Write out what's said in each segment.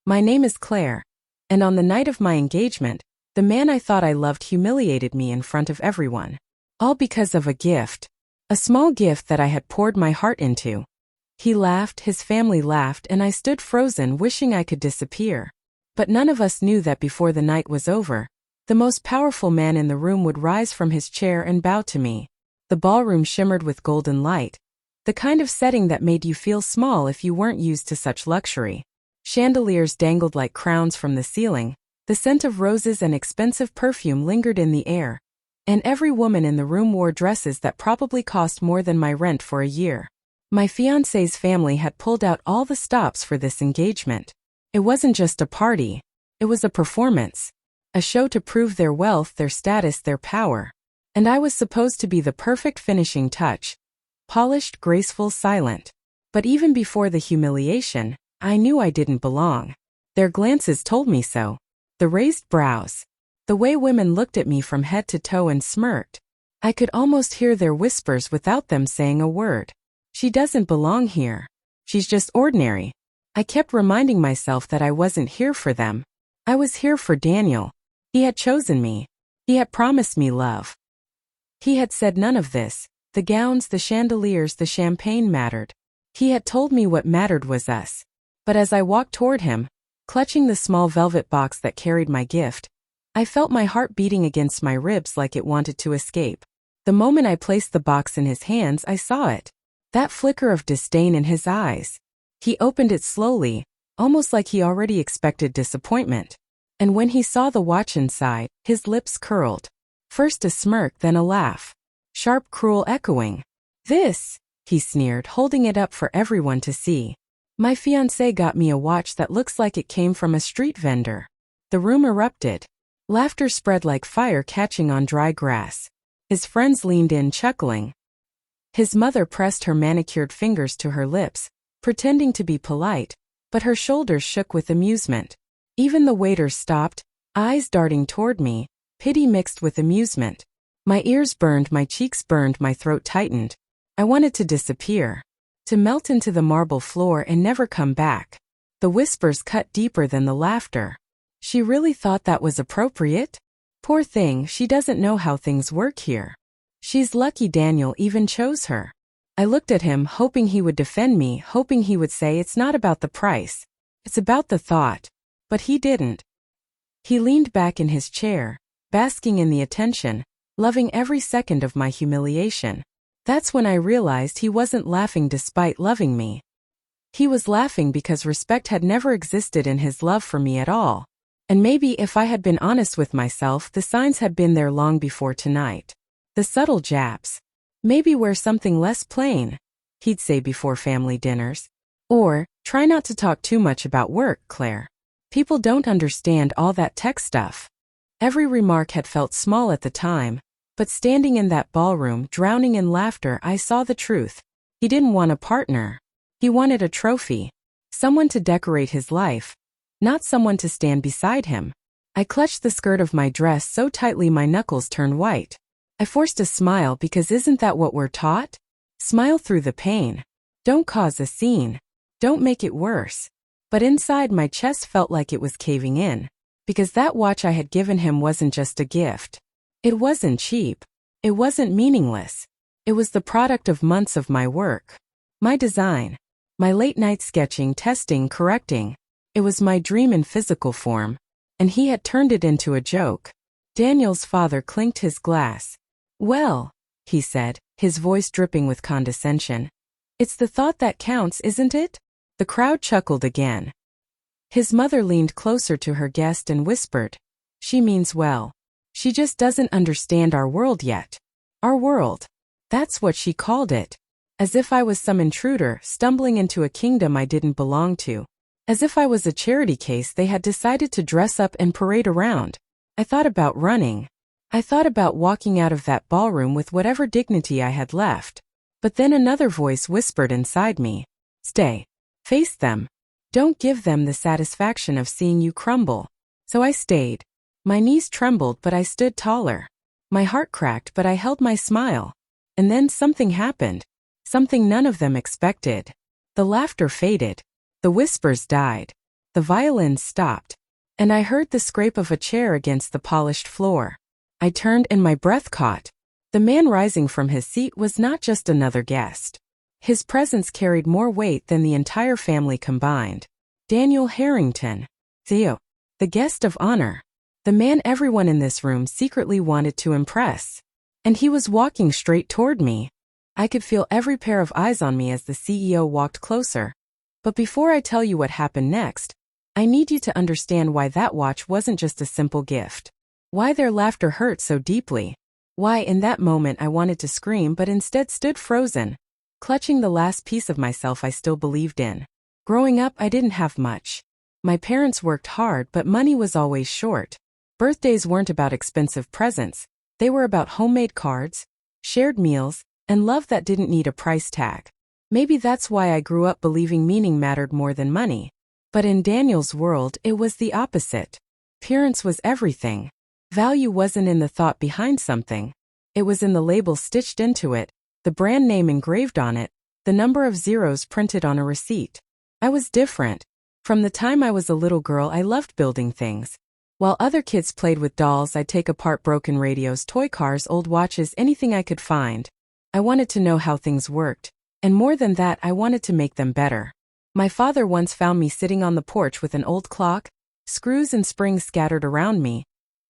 My name is Claire. And on the night of my engagement, the man I thought I loved humiliated me in front of everyone. All because of a gift. A small gift that I had poured my heart into. He laughed, his family laughed, and I stood frozen, wishing I could disappear. But none of us knew that before the night was over, the most powerful man in the room would rise from his chair and bow to me. The ballroom shimmered with golden light, the kind of setting that made you feel small if you weren't used to such luxury. Chandeliers dangled like crowns from the ceiling, the scent of roses and expensive perfume lingered in the air, and every woman in the room wore dresses that probably cost more than my rent for a year. My fiancé's family had pulled out all the stops for this engagement. It wasn't just a party, it was a performance. A show to prove their wealth, their status, their power. And I was supposed to be the perfect finishing touch. Polished, graceful, silent. But even before the humiliation, I knew I didn't belong. Their glances told me so. The raised brows. The way women looked at me from head to toe and smirked. I could almost hear their whispers without them saying a word. She doesn't belong here. She's just ordinary. I kept reminding myself that I wasn't here for them. I was here for Daniel. He had chosen me. He had promised me love. He had said none of this. The gowns, the chandeliers, the champagne mattered. He had told me what mattered was us. But as I walked toward him, clutching the small velvet box that carried my gift, I felt my heart beating against my ribs like it wanted to escape. The moment I placed the box in his hands, I saw it. That flicker of disdain in his eyes. He opened it slowly, almost like he already expected disappointment. And when he saw the watch inside, his lips curled. First a smirk, then a laugh. Sharp, cruel echoing. "This," he sneered, holding it up for everyone to see. "My fiancé got me a watch that looks like it came from a street vendor." The room erupted. Laughter spread like fire catching on dry grass. His friends leaned in, chuckling. His mother pressed her manicured fingers to her lips, pretending to be polite, but her shoulders shook with amusement. Even the waiters stopped, eyes darting toward me, pity mixed with amusement. My ears burned, my cheeks burned, my throat tightened. I wanted to disappear. To melt into the marble floor and never come back. The whispers cut deeper than the laughter. She really thought that was appropriate? Poor thing, she doesn't know how things work here. She's lucky Daniel even chose her. I looked at him, hoping he would defend me, hoping he would say it's not about the price. It's about the thought. But he didn't. He leaned back in his chair, basking in the attention, loving every second of my humiliation. That's when I realized he wasn't laughing despite loving me. He was laughing because respect had never existed in his love for me at all. And maybe if I had been honest with myself, the signs had been there long before tonight. The subtle jabs. "Maybe wear something less plain," he'd say before family dinners. Or, "Try not to talk too much about work, Claire. People don't understand all that tech stuff." Every remark had felt small at the time, but standing in that ballroom, drowning in laughter, I saw the truth. He didn't want a partner. He wanted a trophy. Someone to decorate his life, not someone to stand beside him. I clutched the skirt of my dress so tightly my knuckles turned white. I forced a smile because isn't that what we're taught? Smile through the pain. Don't cause a scene. Don't make it worse. But inside my chest felt like it was caving in. Because that watch I had given him wasn't just a gift. It wasn't cheap. It wasn't meaningless. It was the product of months of my work. My design. My late night sketching, testing, correcting. It was my dream in physical form. And he had turned it into a joke. Daniel's father clinked his glass. "Well," he said, his voice dripping with condescension. "It's the thought that counts, isn't it?" The crowd chuckled again. His mother leaned closer to her guest and whispered, "She means well. She just doesn't understand our world yet." Our world. That's what she called it. As if I was some intruder stumbling into a kingdom I didn't belong to. As if I was a charity case they had decided to dress up and parade around. I thought about running. I thought about walking out of that ballroom with whatever dignity I had left. But then another voice whispered inside me, "Stay. Face them. Don't give them the satisfaction of seeing you crumble." So I stayed. My knees trembled, but I stood taller. My heart cracked, but I held my smile. And then something happened. Something none of them expected. The laughter faded. The whispers died. The violin stopped, and I heard the scrape of a chair against the polished floor. I turned and my breath caught. The man rising from his seat was not just another guest. His presence carried more weight than the entire family combined. Daniel Harrington. Theo. The guest of honor. The man everyone in this room secretly wanted to impress. And he was walking straight toward me. I could feel every pair of eyes on me as the CEO walked closer. But before I tell you what happened next, I need you to understand why that watch wasn't just a simple gift. Why their laughter hurt so deeply. Why in that moment I wanted to scream but instead stood frozen, clutching the last piece of myself I still believed in. Growing up, I didn't have much. My parents worked hard, but money was always short. Birthdays weren't about expensive presents. They were about homemade cards, shared meals, and love that didn't need a price tag. Maybe that's why I grew up believing meaning mattered more than money. But in Daniel's world, it was the opposite. Appearance was everything. Value wasn't in the thought behind something. It was in the label stitched into it, the brand name engraved on it, the number of zeros printed on a receipt. I was different. From the time I was a little girl, I loved building things. While other kids played with dolls, I'd take apart broken radios, toy cars, old watches, anything I could find. I wanted to know how things worked. And more than that, I wanted to make them better. My father once found me sitting on the porch with an old clock, screws and springs scattered around me,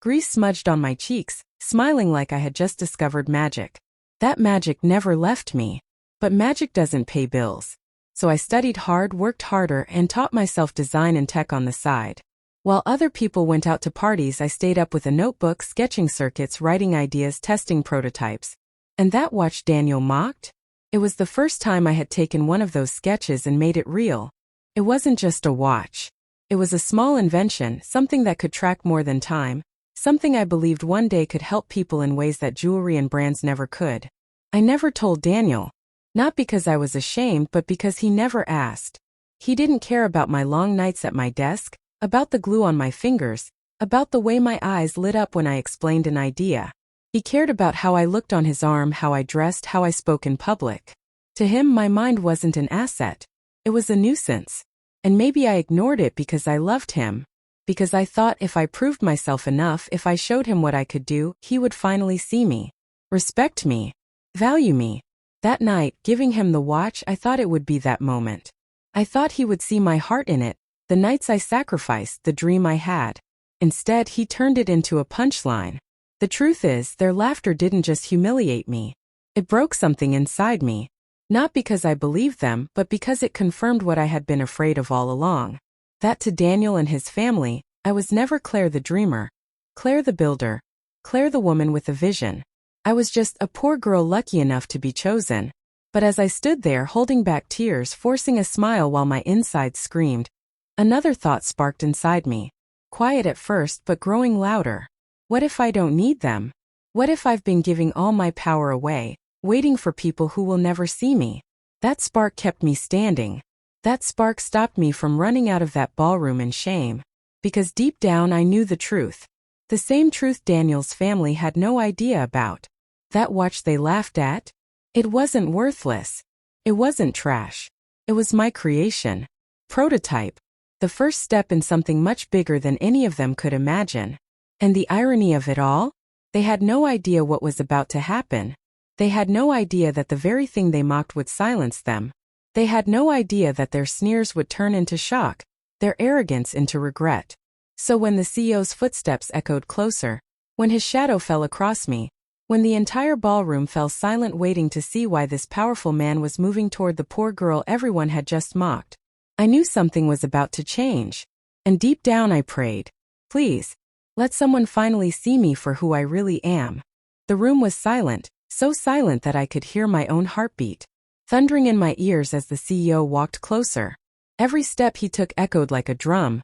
grease smudged on my cheeks, smiling like I had just discovered magic. That magic never left me. But magic doesn't pay bills. So I studied hard, worked harder, and taught myself design and tech on the side. While other people went out to parties, I stayed up with a notebook, sketching circuits, writing ideas, testing prototypes. And that watch Daniel mocked? It was the first time I had taken one of those sketches and made it real. It wasn't just a watch. It was a small invention, something that could track more than time, something I believed one day could help people in ways that jewelry and brands never could. I never told Daniel. Not because I was ashamed, but because he never asked. He didn't care about my long nights at my desk, about the glue on my fingers, about the way my eyes lit up when I explained an idea. He cared about how I looked on his arm, how I dressed, how I spoke in public. To him, my mind wasn't an asset. It was a nuisance. And maybe I ignored it because I loved him. Because I thought if I proved myself enough, if I showed him what I could do, he would finally see me, respect me, value me. That night, giving him the watch, I thought it would be that moment. I thought he would see my heart in it, the nights I sacrificed, the dream I had. Instead, he turned it into a punchline. The truth is, their laughter didn't just humiliate me. It broke something inside me. Not because I believed them, but because it confirmed what I had been afraid of all along. That to Daniel and his family, I was never Claire the dreamer, Claire the builder, Claire the woman with a vision. I was just a poor girl lucky enough to be chosen. But as I stood there holding back tears, forcing a smile while my insides screamed, another thought sparked inside me. Quiet at first, but growing louder. What if I don't need them? What if I've been giving all my power away, waiting for people who will never see me? That spark kept me standing. That spark stopped me from running out of that ballroom in shame. Because deep down I knew the truth. The same truth Daniel's family had no idea about. That watch they laughed at? It wasn't worthless. It wasn't trash. It was my creation. Prototype. The first step in something much bigger than any of them could imagine. And the irony of it all? They had no idea what was about to happen. They had no idea that the very thing they mocked would silence them. They had no idea that their sneers would turn into shock, their arrogance into regret. So when the CEO's footsteps echoed closer, when his shadow fell across me, when the entire ballroom fell silent waiting to see why this powerful man was moving toward the poor girl everyone had just mocked, I knew something was about to change. And deep down I prayed, please, let someone finally see me for who I really am. The room was silent, so silent that I could hear my own heartbeat, thundering in my ears as the CEO walked closer. Every step he took echoed like a drum,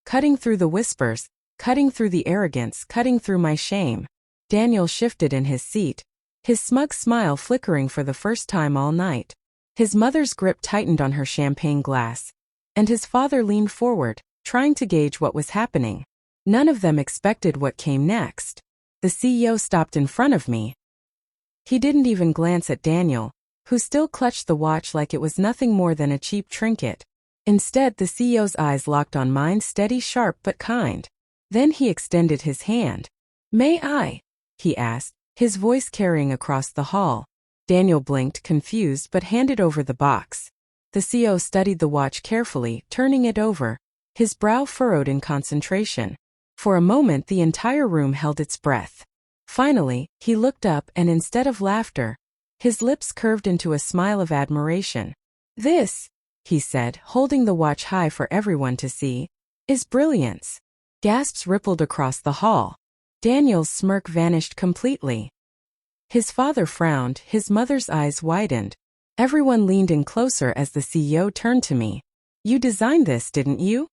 cutting through the whispers, cutting through the arrogance, cutting through my shame. Daniel shifted in his seat, his smug smile flickering for the first time all night. His mother's grip tightened on her champagne glass, and his father leaned forward, trying to gauge what was happening. None of them expected what came next. The CEO stopped in front of me. He didn't even glance at Daniel, who still clutched the watch like it was nothing more than a cheap trinket. Instead, the CEO's eyes locked on mine, steady, sharp, but kind. Then he extended his hand. "May I?" he asked, his voice carrying across the hall. Daniel blinked, confused, but handed over the box. The CEO studied the watch carefully, turning it over, his brow furrowed in concentration. For a moment, the entire room held its breath. Finally, he looked up and instead of laughter, his lips curved into a smile of admiration. "This," he said, holding the watch high for everyone to see, "is brilliance." Gasps rippled across the hall. Daniel's smirk vanished completely. His father frowned, his mother's eyes widened. Everyone leaned in closer as the CEO turned to me. "You designed this, didn't you?"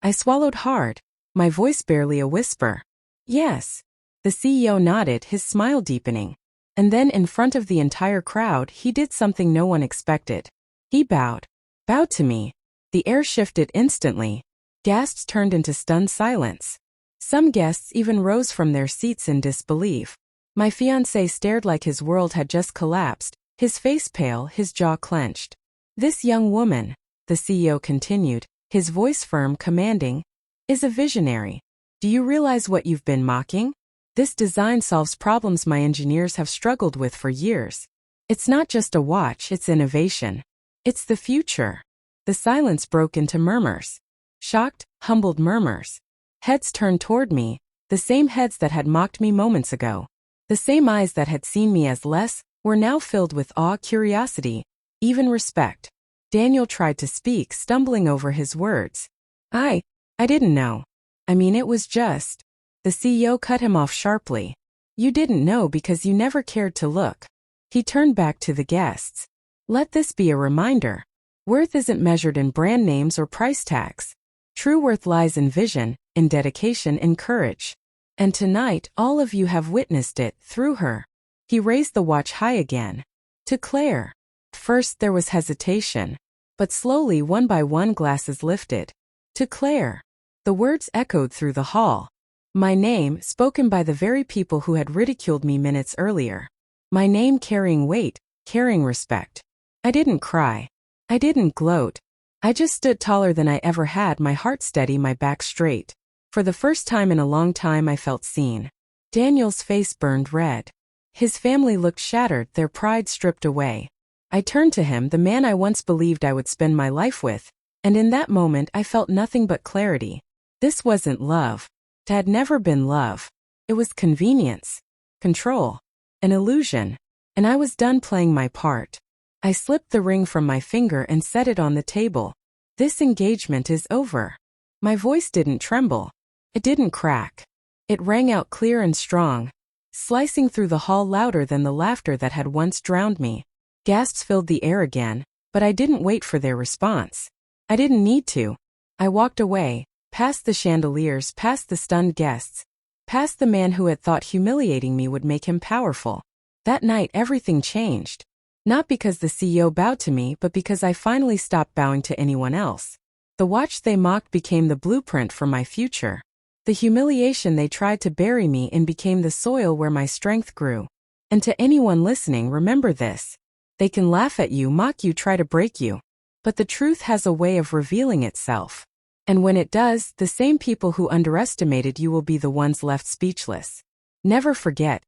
I swallowed hard, my voice barely a whisper. "Yes." The CEO nodded, his smile deepening. And then in front of the entire crowd, he did something no one expected. He bowed. Bowed to me. The air shifted instantly. Gasps turned into stunned silence. Some guests even rose from their seats in disbelief. My fiancé stared like his world had just collapsed, his face pale, his jaw clenched. "This young woman," the CEO continued, his voice firm, commanding, "is a visionary. Do you realize what you've been mocking? This design solves problems my engineers have struggled with for years. It's not just a watch, it's innovation. It's the future." The silence broke into murmurs. Shocked, humbled murmurs. Heads turned toward me, the same heads that had mocked me moments ago. The same eyes that had seen me as less were now filled with awe, curiosity, even respect. Daniel tried to speak, stumbling over his words. I didn't know. I mean, it was just. The CEO cut him off sharply. "You didn't know because you never cared to look." He turned back to the guests. "Let this be a reminder. Worth isn't measured in brand names or price tags. True worth lies in vision, in dedication, in courage. And tonight, all of you have witnessed it through her." He raised the watch high again. "To Claire." First there was hesitation. But slowly, one by one, glasses lifted. "To Claire." The words echoed through the hall. My name, spoken by the very people who had ridiculed me minutes earlier. My name carrying weight, carrying respect. I didn't cry. I didn't gloat. I just stood taller than I ever had, my heart steady, my back straight. For the first time in a long time I felt seen. Daniel's face burned red. His family looked shattered, their pride stripped away. I turned to him, the man I once believed I would spend my life with, and in that moment I felt nothing but clarity. This wasn't love. It had never been love. It was convenience, control, an illusion, and I was done playing my part. I slipped the ring from my finger and set it on the table. "This engagement is over." My voice didn't tremble. It didn't crack. It rang out clear and strong, slicing through the hall louder than the laughter that had once drowned me. Gasps filled the air again, but I didn't wait for their response. I didn't need to. I walked away, past the chandeliers, past the stunned guests, past the man who had thought humiliating me would make him powerful. That night everything changed. Not because the CEO bowed to me, but because I finally stopped bowing to anyone else. The watch they mocked became the blueprint for my future. The humiliation they tried to bury me in became the soil where my strength grew. And to anyone listening, remember this. They can laugh at you, mock you, try to break you. But the truth has a way of revealing itself. And when it does, the same people who underestimated you will be the ones left speechless. Never forget,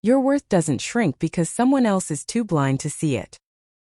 your worth doesn't shrink because someone else is too blind to see it.